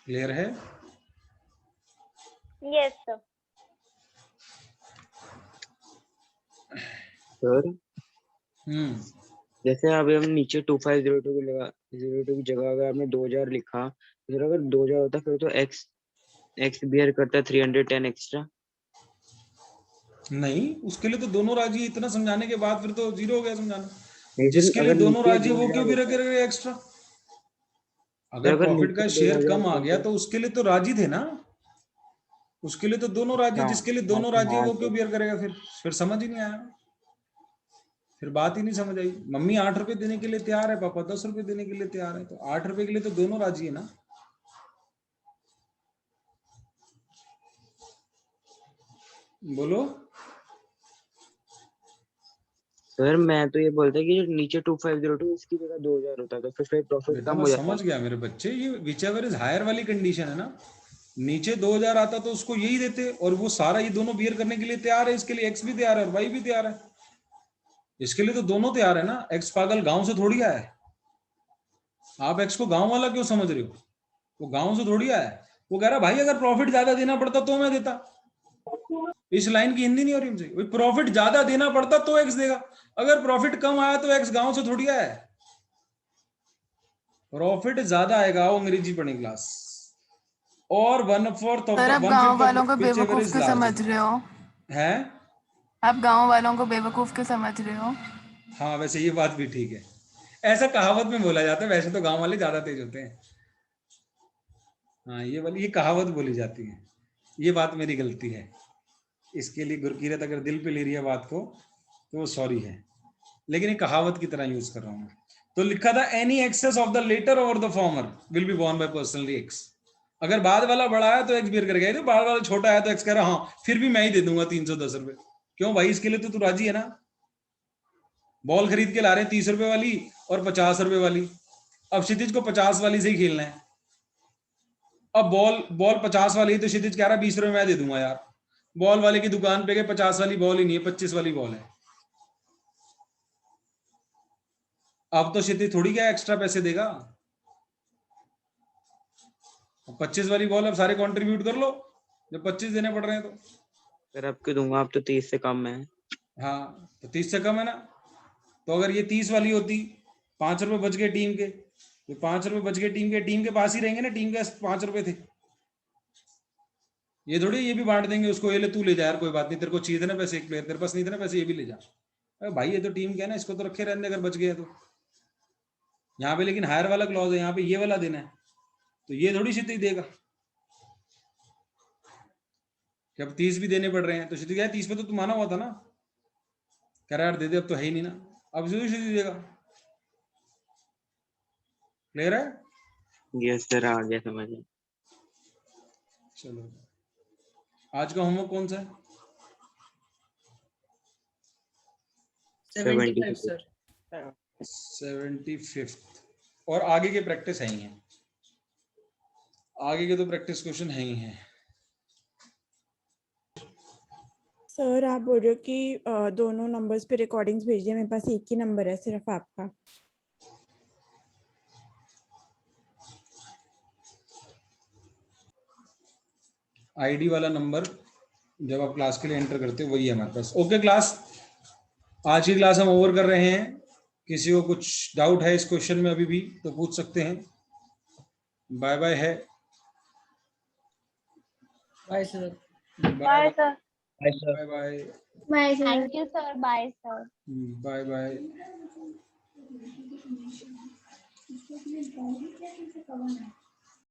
क्लियर है? Yes sir. सर जैसे अभी हम नीचे 2502 की लगा 02 की जगह अगर आपने 2000 लिखा, फिर अगर 2000 होता फिर तो एक्स बियर करता 310 एक्स्ट्रा। नहीं, उसके लिए तो दोनों राजी, इतना समझाने के बाद फिर तो जीरो हो गया समझाना। नहीं, जिसके लिए अगर दोनों नीचे राजी वो 2000 क्यों भी होता, रखे एक्स्ट्रा? तो अगर अगर प्रॉफिट नीचे का शेयर 2000 कम आ होता गया तो उसके लिए तो राजी थे ना, उसके लिए तो दोनों राजी, अच्छा जिसके लिए दोनों अच्छा, राजी है हाँ वो क्यों सर। बियर करेगा? फिर समझ ही नहीं आया, फिर बात ही नहीं समझ आई। मम्मी 8 रुपए देने के लिए तैयार है, पापा 10 रुपए देने के लिए तैयार है, तो 8 रुपए के लिए तो दोनों राजी है ना। बोलो। सर मैं तो ये बोलता कि जो नीचे 2502 इसकी जगह 2000 होता तो फिर प्रॉफिट बेटा कम मैं हो जाता। समझ गया मेरे बच्चे, ये विच एवर इज हायर वाली कंडीशन है ना। नीचे 2000 आता तो उसको यही देते, और वो सारा ये दोनों बियर करने के लिए तैयार है, इसके लिए एक्स भी तैयार है और वाई भी तैयार है, इसके लिए तो दोनों तैयार है ना। एक्स पागल गांव से थोड़ी आया है, आप एक्स को गांव वाला क्यों समझ रहे हो? वो गांव से थोड़ी आया है। वो कह रहा भाई अगर प्रॉफिट ज्यादा देना पड़ता तो मैं देता। इस लाइन की हिंदी नहीं हो रही मुझे। प्रॉफिट ज्यादा देना पड़ता तो एक्स देगा, अगर प्रॉफिट कम आया तो एक्स गांव से थोड़ी आया है। प्रॉफिट ज्यादा आएगा, वो अंग्रेजी पढ़ी क्लास। और 1/4 सर आप गांव वालों को बेवकूफ क्यों समझ रहे हो? है। आप गांव वालों को बेवकूफ क्यों समझ रहे हो? हाँ वैसे ये बात भी ठीक है, ऐसा कहावत में बोला जाता है, वैसे तो गांव वाले ज्यादा तेज होते हैं। हाँ ये वाली ये कहावत बोली जाती है, ये बात मेरी गलती है, इसके लिए गुरकीरत अगर दिल पे ले रही है बात को तो सॉरी है, लेकिन ये कहावत की तरह यूज कर रहा हूँ। तो लिखा था any excess of the latter over the former will be borne by personally X. अगर बाद वाला बड़ा है तो एक्स बियर करेगा, तो बाद वाला छोटा है तो एक्स कह रहा हाँ फिर भी मैं ही दे दूंगा 310 रुपए। क्यों भाई, इसके लिए तो तू राजी है ना। बॉल खरीद के ला रहे हैं 30 रुपए वाली और 50 रुपए वाली। अब क्षितिज को 50 वाली से ही खेलना है। अब बॉल 50 वाली है तो क्षितिज कह रहा है 20 रुपए मैं दे दूंगा यार। बॉल वाले की दुकान पे गए, 50 वाली बॉल ही नहीं है, 25 वाली बॉल है। अब तो क्षितिज थोड़ी क्या एक्स्ट्रा पैसे देगा। 25 वाली बॉल अब सारे कंट्रीब्यूट कर लो जब 25 देने पड़ रहे हैं तो। सर अब क्यों दूंगा, आप तो 30 से कम है। हाँ तो 30 से कम है ना। तो अगर ये 30 वाली होती, 5 रुपए बच गए टीम के, तो 5 रुपए बच गए टीम के पास ही रहेंगे ना। टीम के 5 रुपए थे, ये थोड़ी ये भी बांट देंगे उसको, ये ले तू ले जा यार, कोई बात नहीं, तेरे को चाहिए थे ना पैसे, एक प्लेयर तेरे पास नहीं थे ना पैसे, ये भी ले जा। अरे भाई ये तो टीम के है ना, इसको तो रखे रहने अगर बच गए तो। यहाँ पे लेकिन हायर वाला क्लॉज है, यहाँ पे ये वाला देना है, तो ये थोड़ी क्षितिज देगा कि अब 30 भी देने पड़ रहे हैं। तो क्षितिज यार 30 पे तो तुम आना हुआ था ना, कह रहा यार दे दे, अब तो है ही नहीं ना, अब जो क्षितिज देगा। क्लियर है? यस सर, आ गया समझ में। चलो आज का होमवर्क कौन सा है? 75 सर। 75th। और आगे के प्रैक्टिस है ही है, आगे के तो प्रैक्टिस क्वेश्चन है ही हैं। सर आप बोल रहे हो कि दोनों नंबर्स पे रिकॉर्डिंग्स भेजिए, मेरे पास एक ही नंबर है सिर्फ आपका। आईडी वाला नंबर जब आप क्लास के लिए एंटर करते हो वही है हमारे पास। ओके क्लास, आज की क्लास हम ओवर कर रहे हैं। किसी को कुछ डाउट है इस क्वेश्चन में अभी भी तो पूछ सकते हैं। बाय बाय है। Bye sir. Bye sir. Bye bye. Bye sir. Thank you sir. Bye sir. Bye bye. इसमें कैसे कवर है?